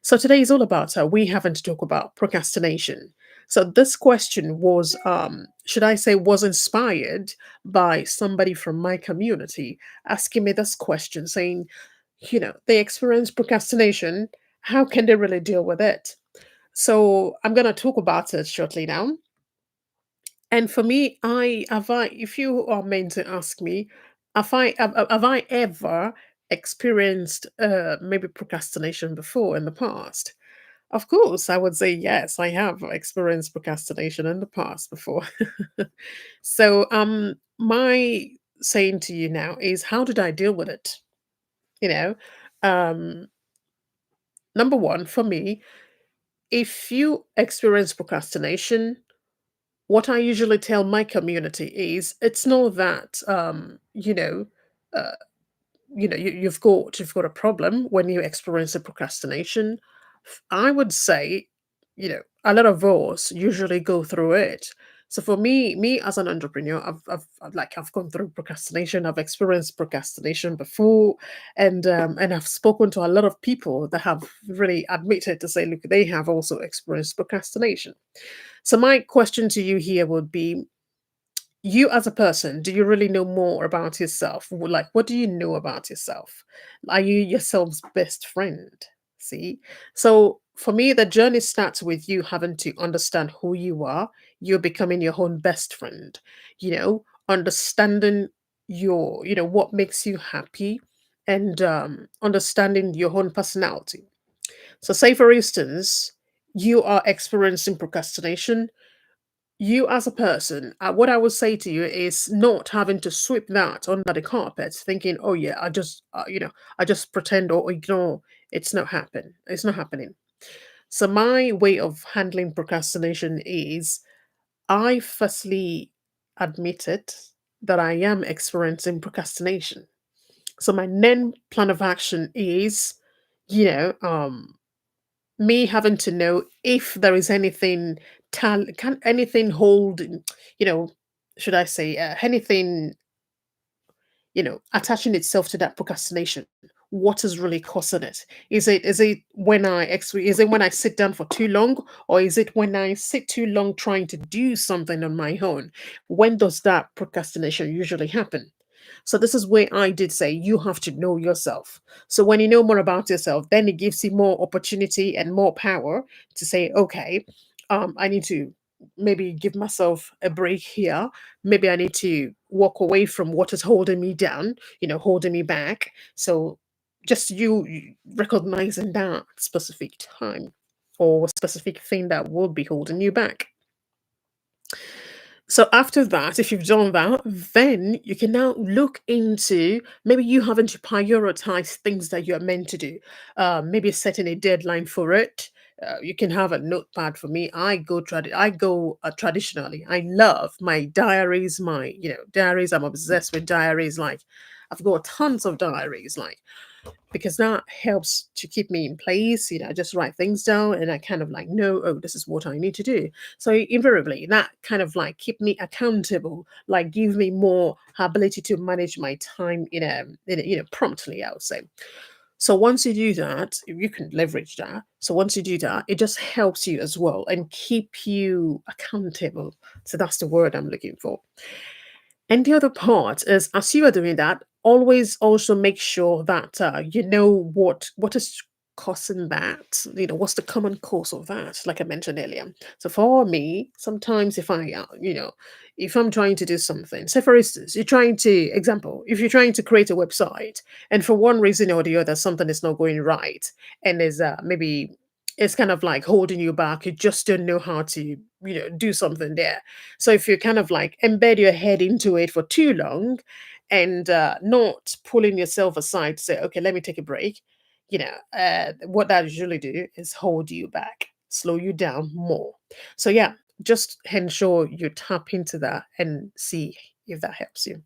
So today is all about we having to talk about procrastination. So this question was, should I say, was inspired by somebody from my community asking me this question, saying, they experience procrastination. How can they really deal with it? So I'm gonna talk about it shortly now. And for me, if you are meant to ask me, have I ever experienced maybe procrastination before in the past? Of course, I would say yes, I have experienced procrastination in the past before. So, my saying to you now is, how did I deal with it? You know, um, Number one, for me, if you experience procrastination, what I usually tell my community is, it's not that, uh, you've got a problem when you experience a procrastination. I would say, a lot of us usually go through it. So for me as an entrepreneur, I've gone through procrastination. I've experienced procrastination before, and I've spoken to a lot of people that have really admitted to say, look, they have also experienced procrastination. So my question to you here would be, you as a person, do you really know more about yourself? Like, what do you know about yourself? Are you yourself's best friend? See? So for me, the journey starts with you having to understand who you are. You're becoming your own best friend, understanding what makes you happy, and understanding your own personality. So say for instance, you are experiencing procrastination. You as a person, what I would say to you is not having to sweep that under the carpet, thinking, "Oh yeah, I just pretend or ignore." It's not happening. So my way of handling procrastination is, I firstly admitted that I am experiencing procrastination. So my then plan of action is, you know, um, me having to know if there is anything, can anything hold, you know should I say, anything, attaching itself to that procrastination. What is really causing it? Is it when is it when I sit down for too long, or is it when I sit too long trying to do something on my own? When does that procrastination usually happen? So this is where I did say you have to know yourself. So when you know more about yourself, then it gives you more opportunity and more power to say, okay, I need to maybe give myself a break here. Maybe I need to walk away from what is holding me down, holding me back. So just you recognizing that specific time or specific thing that would be holding you back. So after that, if you've done that, then you can now look into maybe you having to prioritize things that you're meant to do. Maybe setting a deadline for it. You can have a notepad. For me, I go traditionally. I love my diaries. My diaries. I'm obsessed with diaries. Like, I've got tons of diaries. Like, because that helps to keep me in place. I just write things down and I kind of like know, oh, this is what I need to do. So invariably, that kind of like keep me accountable, like give me more ability to manage my time promptly, I would say. So once you do that, if you can leverage that. So once you do that, it just helps you as well and keep you accountable. So that's the word I'm looking for. And the other part is, as you are doing that, always also make sure that you know what is causing that. What's the common cause of that? Like I mentioned earlier. So for me, sometimes if I'm trying to do something, say for instance, if you're trying to create a website, and for one reason or the other, something is not going right, and there's maybe it's kind of like holding you back. You just don't know how to do something there. So if you kind of like embed your head into it for too long, and not pulling yourself aside to say, okay, let me take a break, what that usually do is hold you back, slow you down more. So yeah, just ensure you tap into that and see if that helps you.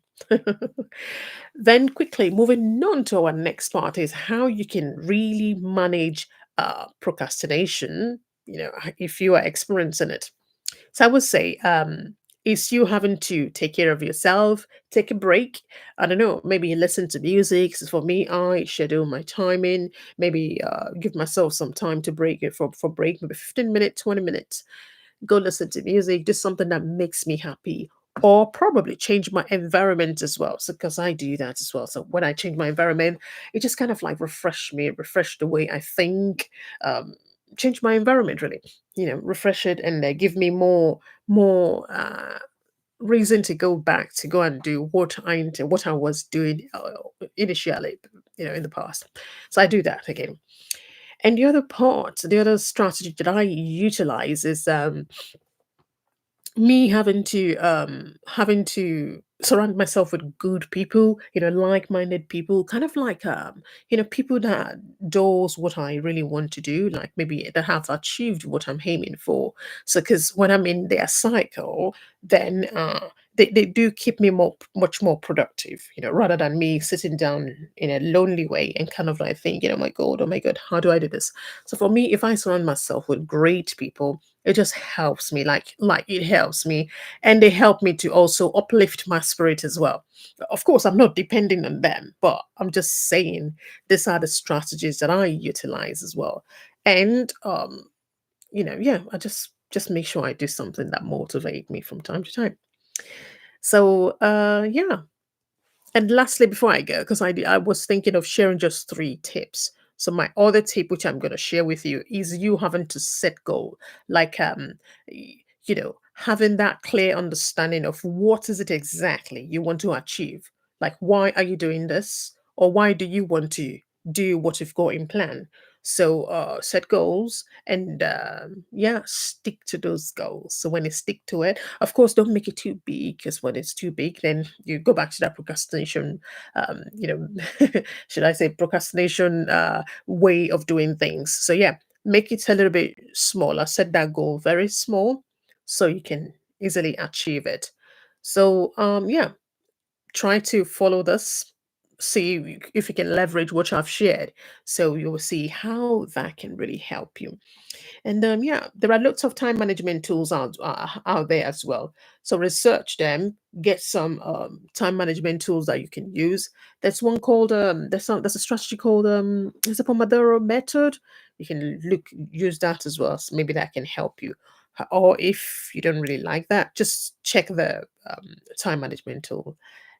Then quickly moving on to our next part is how you can really manage procrastination, if you are experiencing it. So I would say, It's you having to take care of yourself, take a break. I don't know, maybe listen to music. So for me, I schedule my time in, maybe give myself some time to break it for break, maybe 15 minutes, 20 minutes. Go listen to music, do something that makes me happy, or probably change my environment as well. So, because I do that as well. So, when I change my environment, it just kind of like refresh me, refresh the way I think, um, change my environment really, refresh it and give me more reason to go back to go and do what I was doing initially, in the past. So, I do that again. And the other strategy that I utilize is me having to surround myself with good people, like-minded people, kind of like people that does what I really want to do, like maybe that have achieved what I'm aiming for. So because when I'm in their cycle, then they do keep me much more productive, rather than me sitting down in a lonely way and kind of like thinking, oh my god, how do I do this? So for me, if I surround myself with great people, it just helps me, like it helps me, and they help me to also uplift my spirit as well. Of course, I'm not depending on them, but I'm just saying these are the strategies that I utilize as well. And yeah, I just make sure I do something that motivate me from time to time. So yeah. And lastly, before I go, because I was thinking of sharing just three tips. So my other tip, which I'm going to share with you, is you having to set goal, like having that clear understanding of what is it exactly you want to achieve. Like, why are you doing this, or why do you want to do what you've got in plan? So set goals and yeah, stick to those goals. So when you stick to it, of course, don't make it too big, because when it's too big, then you go back to that procrastination, should I say procrastination way of doing things. So yeah, make it a little bit smaller. Set that goal very small so you can easily achieve it. So yeah, try to follow this. See if you can leverage what I've shared. So you will see how that can really help you. And yeah, there are lots of time management tools out there as well. So research them, get some time management tools that you can use. There's one called there's a strategy called there's a Pomodoro method. You can use that as well. So maybe that can help you. Or if you don't really like that, just check the time management tool,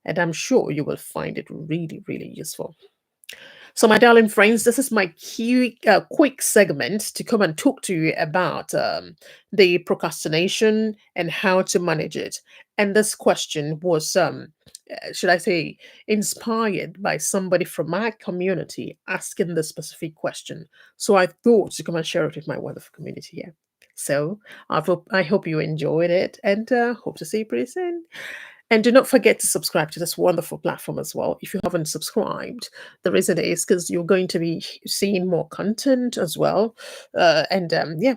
and I'm sure you will find it really, really useful. So, my darling friends, this is my quick segment to come and talk to you about the procrastination and how to manage it. And this question was, should I say, inspired by somebody from my community asking this specific question. So, I thought to come and share it with my wonderful community here. So, I hope you enjoyed it, and hope to see you pretty soon. And do not forget to subscribe to this wonderful platform as well. If you haven't subscribed, the reason is because you're going to be seeing more content as well. And yeah,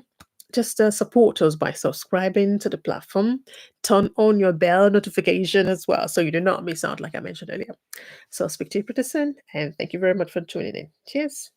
just support us by subscribing to the platform. Turn on your bell notification as well so you do not miss out, like I mentioned earlier. So, speak to you pretty soon. And thank you very much for tuning in. Cheers.